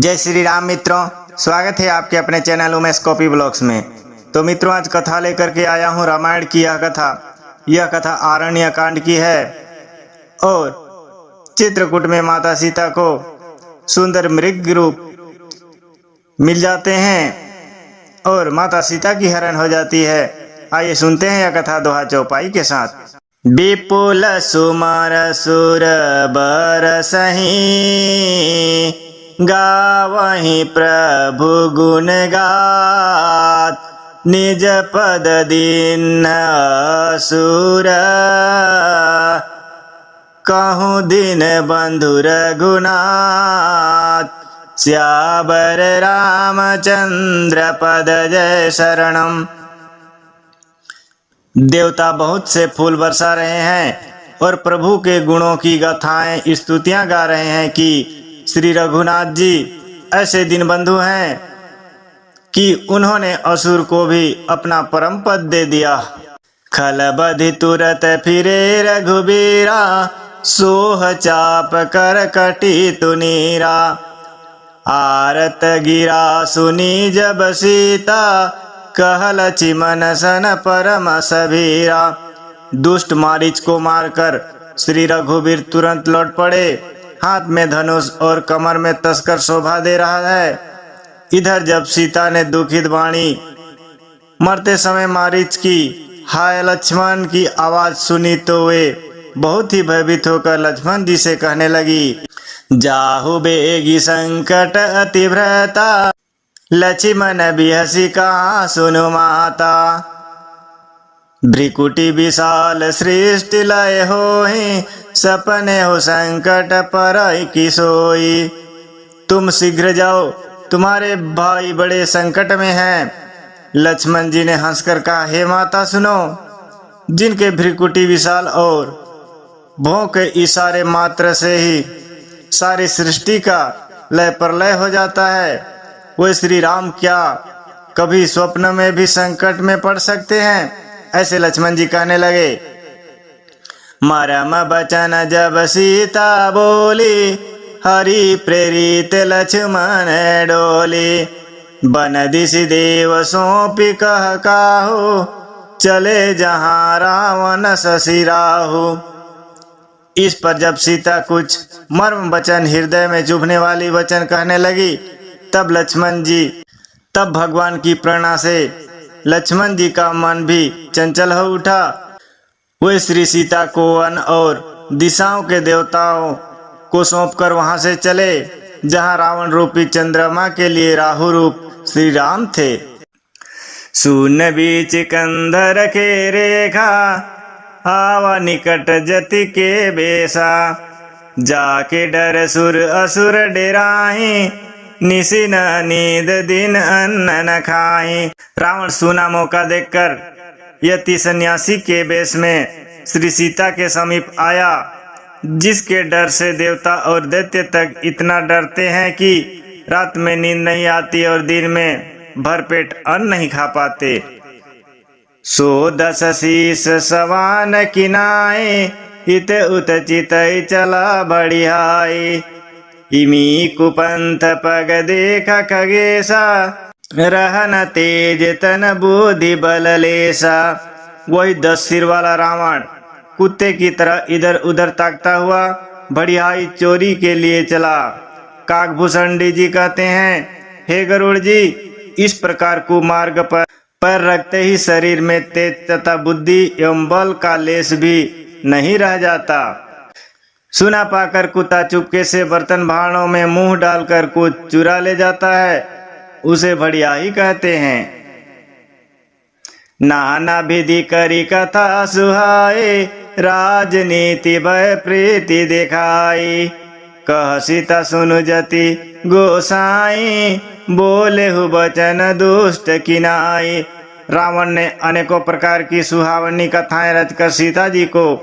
जय श्री राम मित्रों, स्वागत है आपके अपने चैनल उमेश कॉपी ब्लॉग्स में। तो मित्रों, आज कथा लेकर के आया हूँ रामायण की यह कथा आरण्य कांड की है। और चित्रकूट में माता सीता को सुंदर मृग रूप मिल जाते हैं और माता सीता की हरण हो जाती है। आइए सुनते हैं यह कथा दोहा चौपाई के साथ। विपुल सुमर सुर बरसहि गावहि प्रभु गुण गात निज पद दीन असुर कहूँ दिन बंधु रघुनाथ श्यावर रामचंद्र पद जय शरणम। देवता बहुत से फूल बरसा रहे हैं और प्रभु के गुणों की गाथाएं स्तुतियां गा रहे हैं कि श्री रघुनाथ जी ऐसे दिन बंधु हैं कि उन्होंने असुर को भी अपना परम पद दे दिया। खलबधि तुरत फिरे रघुबीरा सोह चाप कर कटी तुनीरा आरत गिरा सुनी जब सीता कहल चिमन सन परम सबीरा। दुष्ट मारीच को मारकर श्री रघुबीर तुरंत लौट पड़े। हाथ में धनुष और कमर में तस्कर शोभा दे रहा है। इधर जब सीता ने दुखित वाणी मरते समय मारीच की हाय लक्ष्मण की आवाज सुनी तो वे बहुत ही भयभीत होकर लक्ष्मण जी से कहने लगी, जाहु बेगी संकट अतिव्रता लक्ष्मण बिहसी कहाँ सुनु माता। भ्रिकुटी विशाल सृष्टि लय होहि सपने हो संकट पर की सोई। तुम शीघ्र जाओ, तुम्हारे भाई बड़े संकट में हैं। लक्ष्मण जी ने हंसकर कहा, हे माता सुनो, जिनके भ्रिकुटी विशाल और भौं के इशारे मात्र से ही सारी सृष्टि का लय प्रलय हो जाता है, वो श्री राम क्या कभी स्वप्न में भी संकट में पड़ सकते हैं? ऐसे लक्ष्मण जी कहने लगे। मरम बचन जब सीता बोली हरि प्रेरित लक्ष्मण डोली बन दिशि देव सौंपी कह काहू चले जहाँ रावण ससिराहू। इस पर जब सीता कुछ मर्म वचन हृदय में चुभने वाली वचन कहने लगी, तब भगवान की प्रेरणा से लक्ष्मण जी का मन भी चंचल हो उठा। वे श्री सीता को वन और दिशाओं के देवताओं को सौंपकर वहां से चले जहां रावण रूपी चंद्रमा के लिए राहु रूप श्री राम थे। शून्य बीच कंधर के रेखा आवा निकट जति के बेसा जाके डर सुर असुर डेराही निसी न नींद दिन अन्न न खाई। रावण सूना मौका देखकर यति सन्यासी के वेश में श्री सीता के समीप आया, जिसके डर से देवता और दैत्य तक इतना डरते हैं कि रात में नींद नहीं आती और दिन में भरपेट अन्न नहीं खा पाते। सो 10 शीस सवान किनाए इत उत चित चला बढ़ियाई इमी कुपंथ पग देखा खगेसा रहन तेज तन बुद्धि बल लेसा। वही 10 सिर वाला रावण कुत्ते की तरह इधर उधर ताकता हुआ बढ़ियाई चोरी के लिए चला। काकभूषणी जी कहते हैं, हे गरुड़ जी, इस प्रकार कुमार्ग पर पैर रखते ही शरीर में तेज तथा बुद्धि एवं बल का लेस भी नहीं रह जाता। सुना पाकर कुत्ता चुपके से बर्तन भाड़ों में मुंह डालकर कुछ चुरा ले जाता है, उसे बढ़ियाई कहते हैं। नाना विधि करी कथा सुहाए राजनीति भय प्रीति दिखाई कह सीता सुनु जति गोसाई बोले हु बचन दुष्ट किनाई। रावण ने अनेकों प्रकार की सुहावनी कथाएं रचकर सीता जी को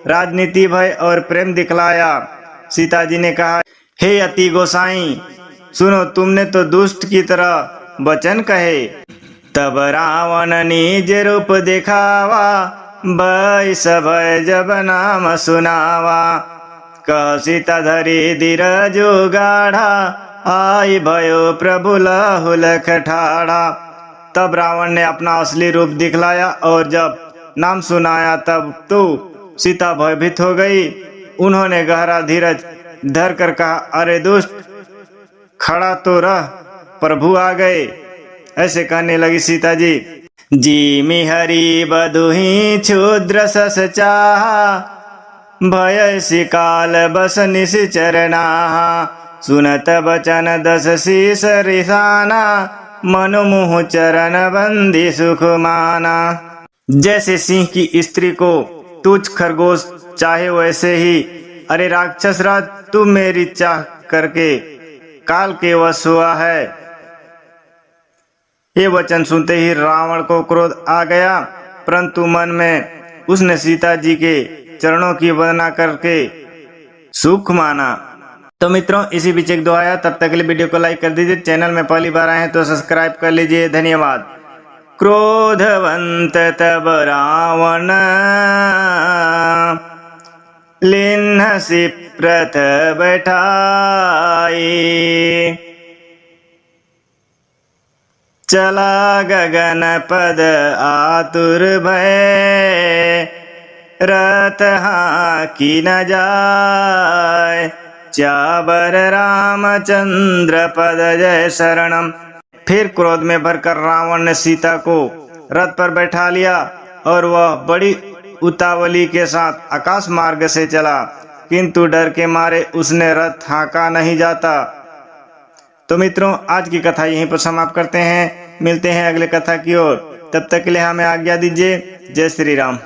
राजनीति भय और प्रेम दिखलाया। सीता जी ने कहा, हे अति गोसाई सुनो, तुमने तो दुष्ट की तरह वचन कहे। तब रावण निज रूप दिखावा बैस भय जब नाम सुनावा कह सीता धरी धीरज गाढ़ा आई भयो प्रभु लहु लख ठाड़ा। तब रावण ने अपना असली रूप दिखलाया और जब नाम सुनाया तब तो सीता भयभीत हो गई। उन्होंने गहरा धीरज धर कर कहा, अरे दुष्ट, खड़ा तो रह, प्रभु आ गए। ऐसे कहने लगी सीता जी। जी हरि बधुहि क्षुद्र सस चाहा, भय सिकाल बस निश्चरना। सुनत बचन दस शीस रिसाना, मनु मुह चरण बंदी सुख माना। जैसे सिंह की स्त्री को तुच्छ खरगोश चाहे वैसे ही, अरे राक्षस राज, तू मेरी चाह करके काल के वश हुआ है। ये वचन सुनते ही रावण को क्रोध आ गया, परंतु मन में उसने सीता जी के चरणों की वंदना करके सुख माना। तो मित्रों, इसी बीच एक दुआ आया। तब तक के लिए वीडियो को लाइक कर दीजिए। चैनल में पहली बार आए हैं तो सब्सक्राइब कर लीजिए। धन्यवाद। क्रोधवंत तब रावण लिन्ह सिप्रथ बैठाई, चला गगन पद आतुर भय, रथ हाकी न जाय, चाबर रामचंद्र पद जय शरणम। फिर क्रोध में भरकर रावण ने सीता को रथ पर बैठा लिया और वह बड़ी उतावली के साथ आकाश मार्ग से चला, किंतु डर के मारे उसने रथ हाँका नहीं जाता। तो मित्रों, आज की कथा यहीं पर समाप्त करते हैं। मिलते हैं अगले कथा की ओर। तब तक के लिए हमें आज्ञा दीजिए। जय श्री राम।